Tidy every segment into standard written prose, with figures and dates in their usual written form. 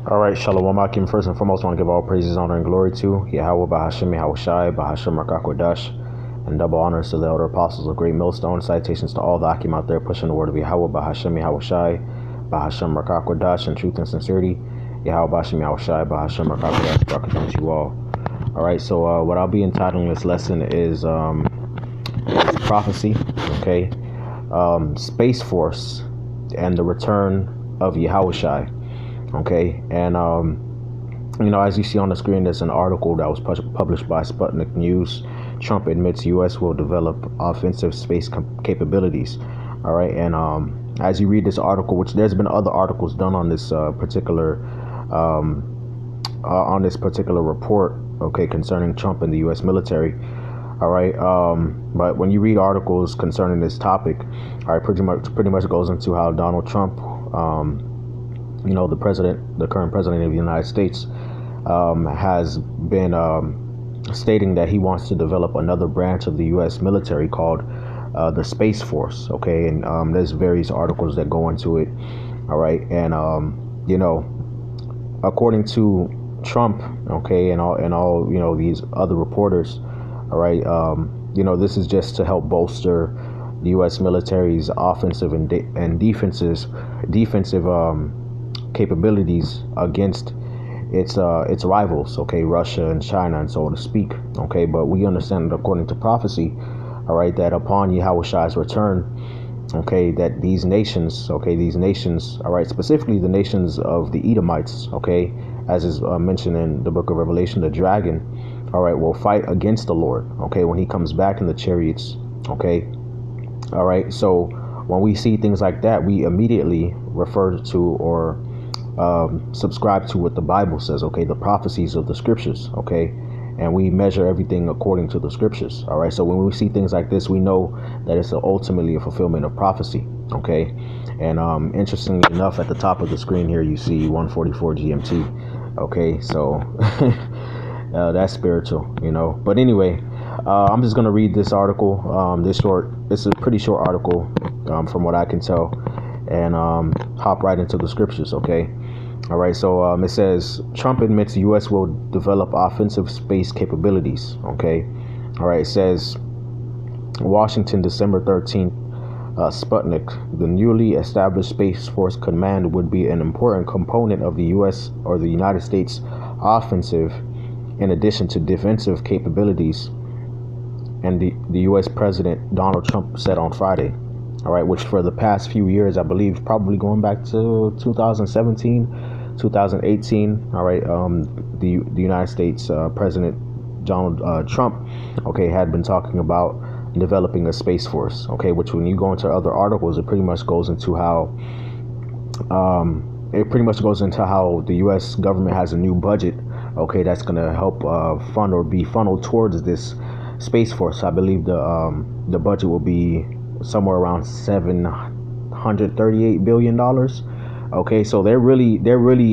All right, Shalom Akim. First and foremost, I want to give all praises, honor, and glory to Yahweh, Bahashem, Yahawashi, Bahashem, Rakakwadash, and double honors to the elder apostles of Great Millstone. Citations to all the Akim out there pushing the word of Yahweh, Bahashem, Yahawashi, Bahashem, Rakakwadash, and truth and sincerity. Yahweh, Bahashem, Yahawashi, Bahashem, Rakakwadash, Rakakwadash, you all. All right, so what I'll be entitling this lesson is prophecy, okay? Space Force and the return of Yahawashi. Okay, and as you see on the screen, there's an article that was published by Sputnik News. Trump admits U.S. will develop offensive space capabilities. All right, and as you read this article, which there's been other articles done on this particular report, okay, concerning Trump and the U.S. military. All right, but when you read articles concerning this topic, all right, pretty much goes into how Donald Trump, the current president of the United States, has been stating that he wants to develop another branch of the U.S. military called the Space Force. Okay, and there's various articles that go into it. All right, and according to Trump, okay, and all these other reporters, all right, this is just to help bolster the U.S. military's offensive and defensive capabilities against its rivals, okay, Russia and China, and so to speak. Okay, but we understand that according to prophecy, all right, that upon Yahawashi's return, okay, that these nations, all right, specifically the nations of the Edomites, okay, as is mentioned in the book of Revelation, the dragon, all right, will fight against the Lord, okay, when he comes back in the chariots. Okay, all right, so when we see things like that, we immediately refer to or subscribe to what the Bible says, okay, the prophecies of the scriptures, okay, and we measure everything according to the scriptures. All right, so when we see things like this, we know that it's ultimately a fulfillment of prophecy. Okay, and interestingly enough, at the top of the screen here, you see 144 GMT. Okay, so that's spiritual, but anyway, I'm just going to read this article. It's a pretty short article from what I can tell, and hop right into the scriptures. Okay, all right, so it says Trump admits the U.S. will develop offensive space capabilities. Okay, all right, it says Washington, December 13th, Sputnik, the newly established Space Force Command would be an important component of the U.S. or the United States offensive in addition to defensive capabilities, and the U.S. President Donald Trump said on Friday. All right, which for the past few years, I believe, probably going back to 2017, 2018. All right, the United States President Donald Trump, okay, had been talking about developing a space force. Okay, which when you go into other articles, it pretty much goes into how the U.S. government has a new budget. Okay, that's going to help fund or be funneled towards this space force. I believe the budget will be somewhere around $738 billion. Okay, so they're really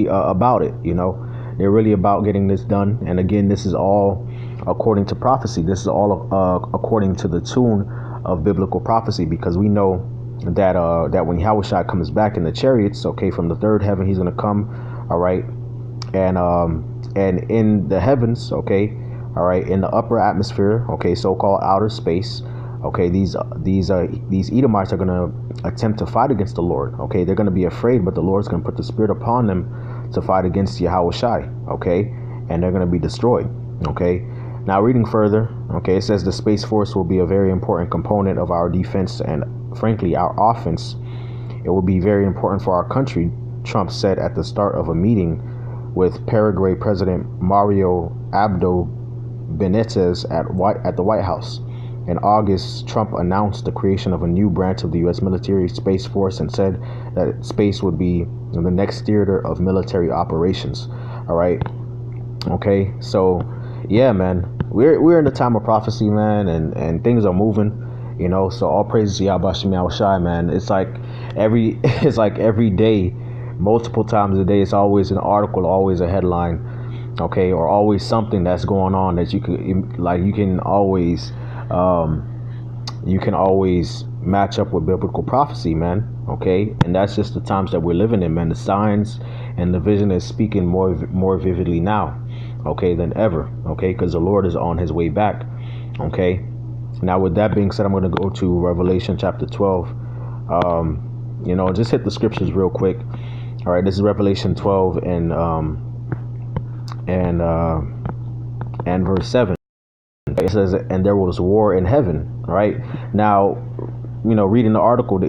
about it. They're really about getting this done. And again, this is all according to prophecy. This is all according to the tune of biblical prophecy, because we know that when Yahawashi comes back in the chariots, okay, from the third heaven, he's going to come. All right, and in the heavens, okay, all right, in the upper atmosphere, okay, so-called outer space. Okay, these Edomites are going to attempt to fight against the Lord. Okay, they're going to be afraid, but the Lord's going to put the spirit upon them to fight against Yahawashi. Okay, and they're going to be destroyed. Okay, now reading further, okay, it says the Space Force will be a very important component of our defense and, frankly, our offense. It will be very important for our country, Trump said at the start of a meeting with Paraguay President Mario Abdo Benitez at the White House. In August, Trump announced the creation of a new branch of the U.S. military, Space Force, and said that space would be the next theater of military operations. All right. Okay. So, yeah, man, we're in the time of prophecy, man, and things are moving. So all praises to Yahawashi, man. It's like every day, multiple times a day. It's always an article, always a headline. Okay, or always something that's going on that you can always match up with biblical prophecy, man. Okay, and that's just the times that we're living in, man. The signs and the vision is speaking more vividly now, okay, than ever. Okay, because the Lord is on his way back. Okay, now with that being said, I'm going to go to Revelation chapter 12. Just hit the scriptures real quick. All right, this is Revelation 12 and verse 7. It says, and there was war in heaven. Right now, reading the article,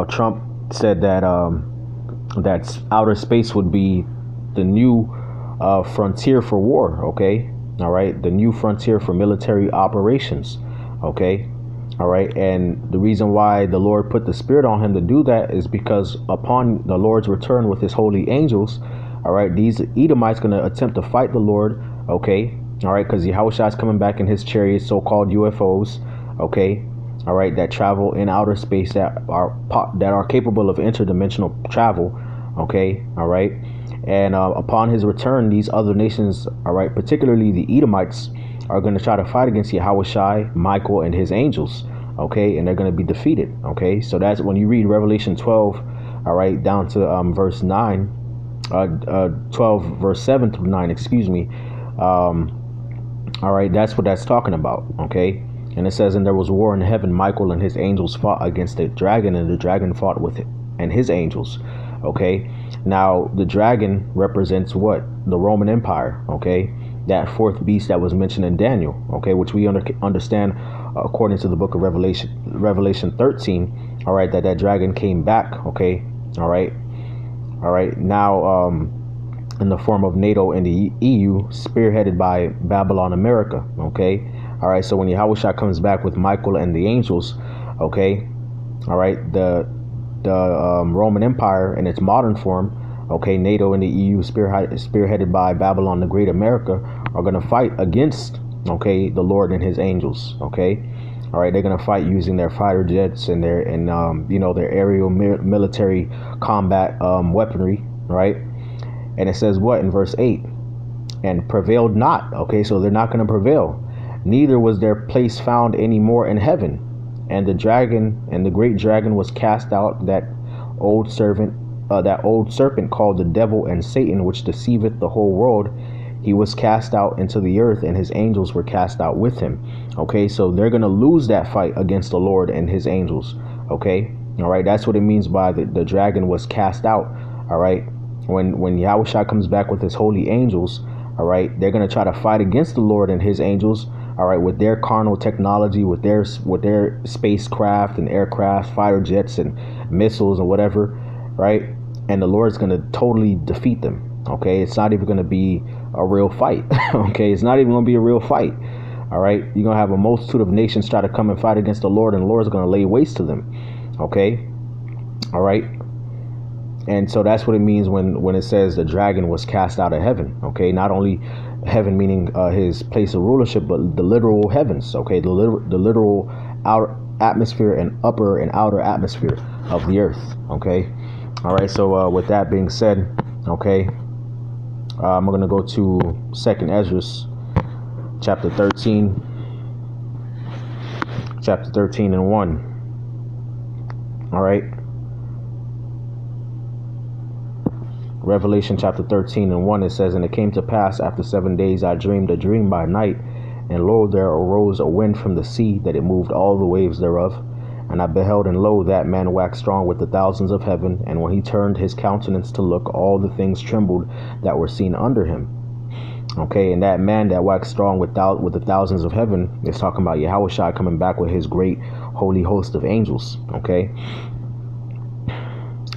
Trump said that that outer space would be the new frontier for war. Okay, all right, the new frontier for military operations. Okay, all right, and the reason why the Lord put the Spirit on him to do that is because upon the Lord's return with his holy angels, all right, these Edomites going to attempt to fight the Lord. Okay, all right, because Yahawashi is coming back in his chariots, so-called UFOs. Okay, all right, that travel in outer space, that are capable of interdimensional travel. Okay, all right, and upon his return, these other nations, all right, particularly the Edomites, are going to try to fight against Yahawashi, Michael, and his angels. Okay, and they're going to be defeated. Okay, so that's when you read Revelation 12, all right, down to verse 9, 12 verse 7 through 9, excuse me. All right, that's what that's talking about. Okay, and it says, and there was war in heaven. Michael and his angels fought against the dragon, and the dragon fought with it and his angels. Okay, now the dragon represents what? The Roman Empire. Okay, that fourth beast that was mentioned in Daniel. Okay, which we understand according to the book of Revelation 13. All right, that dragon came back. Okay, all right, now in the form of NATO and the EU, spearheaded by Babylon America. Okay, all right, so when Yahawashi comes back with Michael and the angels, okay, all right, the Roman Empire in its modern form, okay, NATO and the EU, spearheaded by Babylon the Great America, are going to fight against, okay, the Lord and his angels. Okay, all right, they're going to fight using their fighter jets and their their aerial military combat weaponry. Right, and it says what in verse 8? And prevailed not. Okay, so they're not going to prevail. Neither was their place found any more in heaven. And the dragon, and the great dragon, was cast out, that old serpent called the devil and Satan, which deceiveth the whole world. He was cast out into the earth, and his angels were cast out with him. Okay, so they're going to lose that fight against the Lord and his angels. Okay, all right, that's what it means by the dragon was cast out. All right, when Yahawashi comes back with his holy angels, all right, they're going to try to fight against the Lord and his angels. All right, with their carnal technology, with their spacecraft and aircraft, fighter jets and missiles and whatever, right? And the Lord's going to totally defeat them. Okay, it's not even going to be a real fight. Okay, it's not even going to be a real fight. All right, you're going to have a multitude of nations try to come and fight against the Lord, and the Lord's going to lay waste to them. Okay, all right. And so that's what it means when it says the dragon was cast out of heaven. Okay, not only heaven meaning his place of rulership, but the literal heavens. Okay, the literal outer atmosphere and upper and outer atmosphere of the earth. Okay, all right. So with that being said, okay, I'm going to go to 2nd Ezra, chapter 13 and 1. All right. Revelation chapter 13 and 1, it says, and it came to pass after 7 days I dreamed a dream by night, and lo, there arose a wind from the sea, that it moved all the waves thereof. And I beheld, and lo, that man waxed strong with the thousands of heaven, and when he turned his countenance to look, all the things trembled that were seen under him. Okay, and that man that waxed strong with the thousands of heaven is talking about Yahawashi coming back with his great holy host of angels. Okay,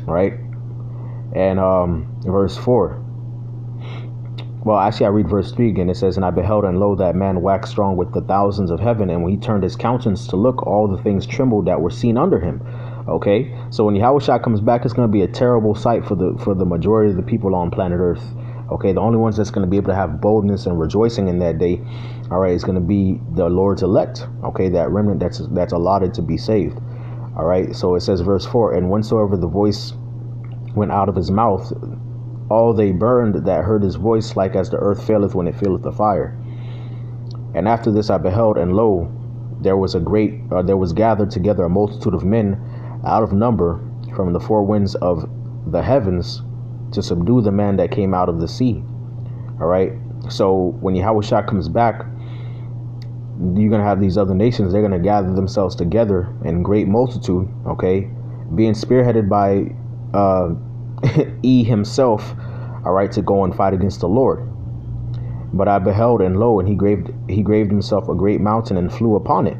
all right. And verse 4. Well, actually, I read verse 3 again. It says, and I beheld, and lo, that man waxed strong with the thousands of heaven, and when he turned his countenance to look, all the things trembled that were seen under him. Okay, so when Yahawashi comes back, it's going to be a terrible sight for the majority of the people on planet Earth. Okay, the only ones that's going to be able to have boldness and rejoicing in that day, all right, is going to be the Lord's elect. Okay, that remnant that's allotted to be saved. All right, so it says, verse 4, and whensoever the voice went out of his mouth, all they burned that heard his voice, like as the earth faileth when it feeleth the fire. And after this I beheld, and lo, there was gathered together a multitude of men out of number from the four winds of the heavens to subdue the man that came out of the sea. All right. So when Yahawashi comes back, you're going to have these other nations. They're going to gather themselves together in great multitude, okay, being spearheaded by E himself, all right, to go and fight against the Lord. But I beheld, and lo, and he graved himself a great mountain and flew upon it.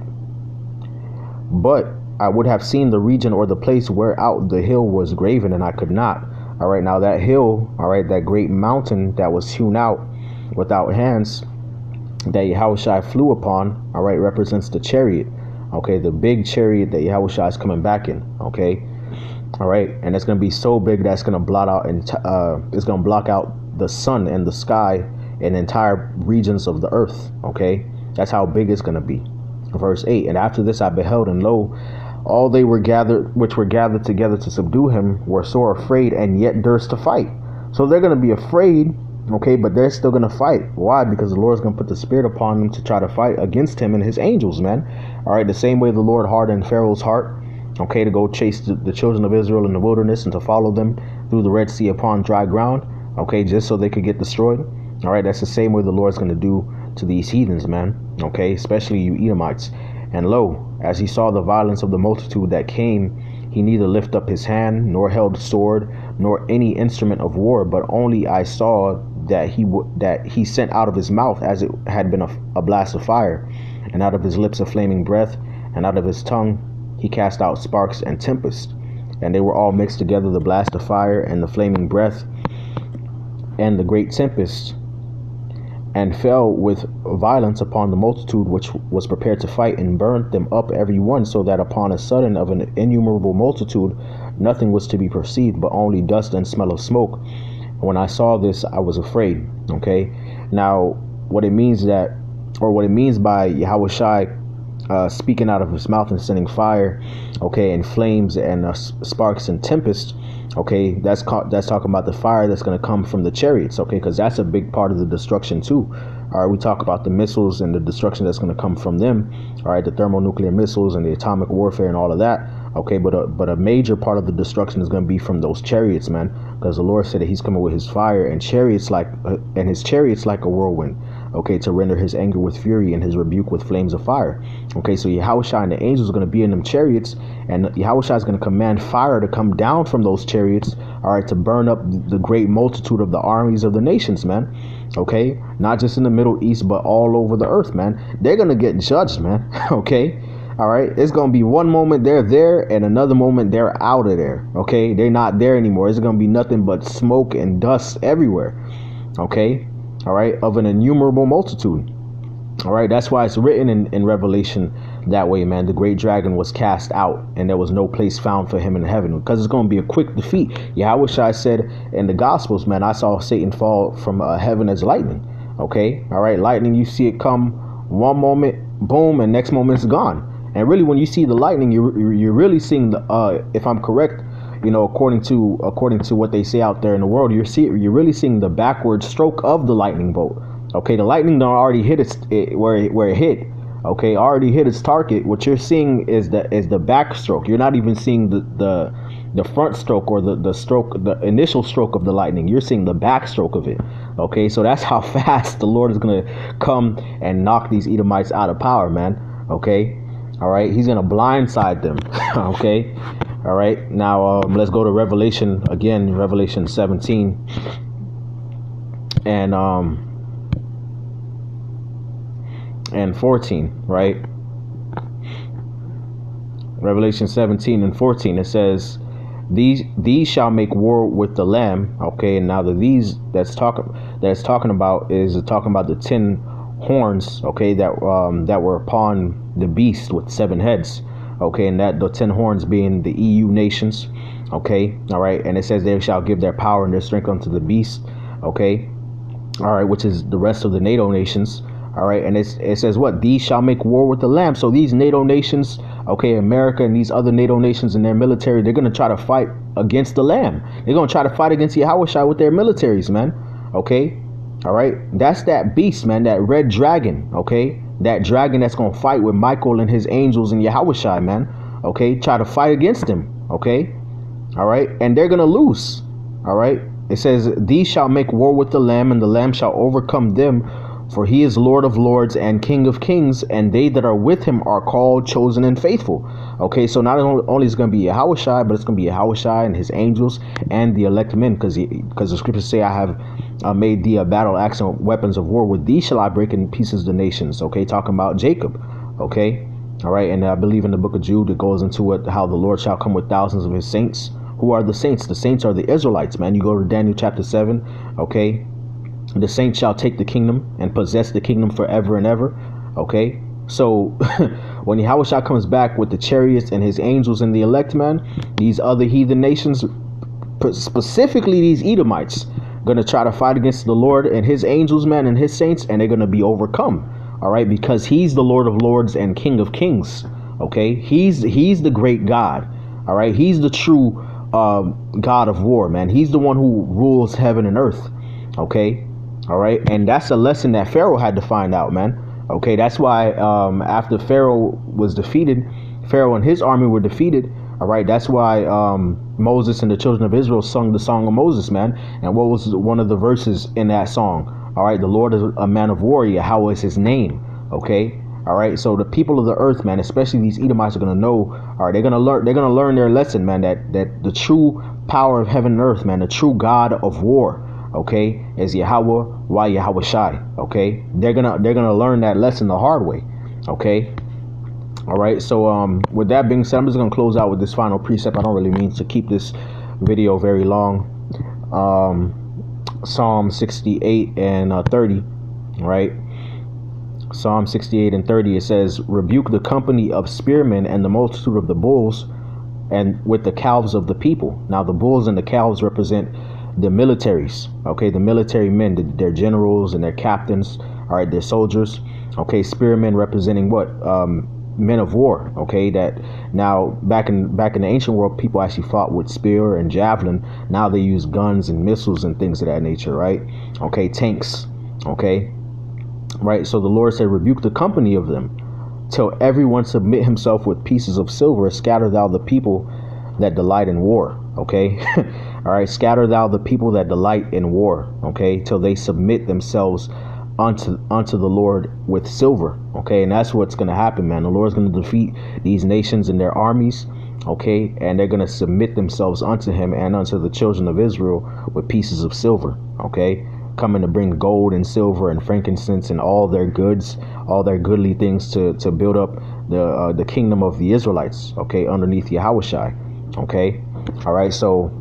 But I would have seen the region or the place whereout the hill was graven, and I could not. All right, now that hill, all right, that great mountain that was hewn out without hands, that Yahawashi flew upon, all right, represents the chariot, okay, the big chariot that Yahawashi is coming back in, okay, all right, and it's going to be so big that's going to blot out and it's going to block out the sun and the sky and entire regions of the earth, okay, that's how big it's going to be. Verse 8, and after this I beheld, and lo, all they were gathered, which were gathered together to subdue him, were sore afraid, and yet durst to fight. So they're going to be afraid, okay, but they're still going to fight. Why? Because the Lord's going to put the spirit upon them to try to fight against him and his angels, man. All right, the same way the Lord hardened Pharaoh's heart, okay, to go chase the children of Israel in the wilderness and to follow them through the Red Sea upon dry ground, okay, just so they could get destroyed. All right, that's the same way the Lord's going to do to these heathens, man, okay, especially you Edomites. And lo, as he saw the violence of the multitude that came, he neither lift up his hand, nor held sword, nor any instrument of war, but only I saw that he sent out of his mouth as it had been a blast of fire, and out of his lips a flaming breath, and out of his tongue he cast out sparks and tempest. And they were all mixed together, the blast of fire and the flaming breath and the great tempest, and fell with violence upon the multitude which was prepared to fight, and burnt them up every one, so that upon a sudden of an innumerable multitude nothing was to be perceived, but only dust and smell of smoke. When I saw this, I was afraid. Okay, now what it means by Yahawashi speaking out of his mouth and sending fire, okay, and flames and sparks and tempest, okay, that's talking about the fire that's going to come from the chariots, okay, because that's a big part of the destruction too. All right, we talk about the missiles and the destruction that's going to come from them, all right, the thermonuclear missiles and the atomic warfare and all of that, okay, but a major part of the destruction is going to be from those chariots, man, because the Lord said that he's coming with his fire and his chariots like a whirlwind, okay, to render his anger with fury and his rebuke with flames of fire. Okay, so Yahawashi and the angels are going to be in them chariots, and Yahawashi is going to command fire to come down from those chariots, all right, to burn up the great multitude of the armies of the nations, man. Okay, not just in the Middle East, but all over the earth, man. They're going to get judged, man. Okay, all right, it's going to be one moment they're there and another moment they're out of there. Okay, they're not there anymore. It's going to be nothing but smoke and dust everywhere. Okay, all right, of an innumerable multitude. All right, that's why it's written in Revelation that way, man. The great dragon was cast out, and there was no place found for him in heaven, because it's going to be a quick defeat. Yahawashi said in the Gospels, man, I saw Satan fall from heaven as lightning. Okay, all right, lightning, you see it come one moment, boom, and next moment it's gone. And really, when you see the lightning, you're really seeing the, if I'm correct, you know, according to what they say out there in the world, you're really seeing the backward stroke of the lightning bolt. Okay, the lightning done already hit where it hit. Okay, already hit its target. What you're seeing is the backstroke. You're not even seeing the front stroke or the initial stroke of the lightning. You're seeing the backstroke of it. Okay, so that's how fast the Lord is gonna come and knock these Edomites out of power, man. Okay, all right, he's gonna blindside them. Okay, all right. Now let's go to Revelation again, Revelation 17, and 14, right? Revelation 17 and 14, it says, these shall make war with the Lamb. Okay, and now the these that's talking about is talking about the 10 horns, okay, that were upon the beast with 7 heads. Okay, and that the 10 horns being the EU nations. Okay, all right, and it says they shall give their power and their strength unto the beast. Okay, all right, which is the rest of the NATO nations. All right, and it says what? These shall make war with the Lamb. So these NATO nations, okay, America and these other NATO nations and their military, they're going to try to fight against the Lamb. They're going to try to fight against Yahawashi with their militaries, man. Okay, all right, that's that beast, man, that red dragon. Okay, that dragon that's going to fight with Michael and his angels and Yahawashi, man. Okay, try to fight against him. Okay, All right. And they're going to lose. All right. It says, these shall make war with the Lamb, and the Lamb shall overcome them. For he is Lord of lords and King of kings, and they that are with him are called, chosen, and faithful. Okay, so not only is it going to be Yahawashi, but it's going to be Yahawashi and his angels and the elect men, because the scriptures say, I have made thee a battle axe and weapons of war. With thee shall I break in pieces the nations. Okay, talking about Jacob. Okay, all right, and I believe in the book of Jude, it goes into it, how the Lord shall come with thousands of his saints. Who are the saints? The saints are the Israelites, man. You go to Daniel chapter 7, okay? The saints shall take the kingdom and possess the kingdom forever and ever. Okay, so when Yahawashi comes back with the chariots and his angels and the elect, man, these other heathen nations, specifically these Edomites, gonna try to fight against the Lord and his angels, man, and his saints, and they're gonna be overcome. All right, because he's the Lord of lords and King of kings. Okay, he's the great God. All right, he's the true God of war, man. He's the one who rules heaven and earth. Okay. All right. And that's a lesson that Pharaoh had to find out, man. Okay. That's why after Pharaoh was defeated, Pharaoh and his army were defeated. All right. That's why Moses and the children of Israel sung the song of Moses, man. And what was one of the verses in that song? All right. The Lord is a man of war. How is his name? Okay. All right. So the people of the earth, man, especially these Edomites, are going to know. All right. They're going to learn their lesson, man, that the true power of heaven and earth, man, the true God of war, okay, is Yahawashi. Okay, they're gonna learn that lesson the hard way. Okay, all right. So with that being said, I'm just gonna close out with this final precept. I don't really mean to keep this video very long. Psalm 68 and 30, right? Psalm 68 and 30, it says, rebuke the company of spearmen and the multitude of the bulls, and with the calves of the people. Now the bulls and the calves represent the militaries, okay, the military men, their generals and their captains, all right, their soldiers, okay. Spearmen representing what? Men of war, okay. That now back in the ancient world, people actually fought with spear and javelin. Now they use guns and missiles and things of that nature, right? Okay, tanks, okay, right. So the Lord said, rebuke the company of them, till everyone submit himself with pieces of silver. Scatter thou the people that delight in war. Okay. All right. Scatter thou the people that delight in war. Okay. Till they submit themselves unto the Lord with silver. Okay. And that's what's going to happen, man. The Lord's going to defeat these nations and their armies. Okay. And they're going to submit themselves unto him and unto the children of Israel with pieces of silver. Okay. Coming to bring gold and silver and frankincense and all their goods, all their goodly things to build up the kingdom of the Israelites, okay, underneath Yahawashi, okay. All right, so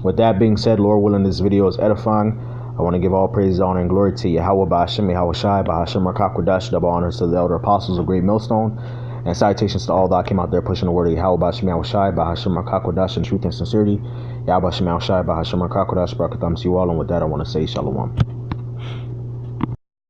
with that being said, Lord willing, this video is edifying. I want to give all praise, honor, and glory to Yahweh, Ba'ashem, Yahawashi, Ba'ashem, Rakakwadash, double honors to the elder apostles of Great Millstone, and salutations to all that came out there pushing the word of Yahweh, Ba'ashem, Yahawashi, Ba'ashem, Rakakwadash, in truth and sincerity. Yahweh, Ba'ashem, Yahawashi, Ba'ashem, Rakakwadash, Barakatham to you all, and with that, I want to say Shalom.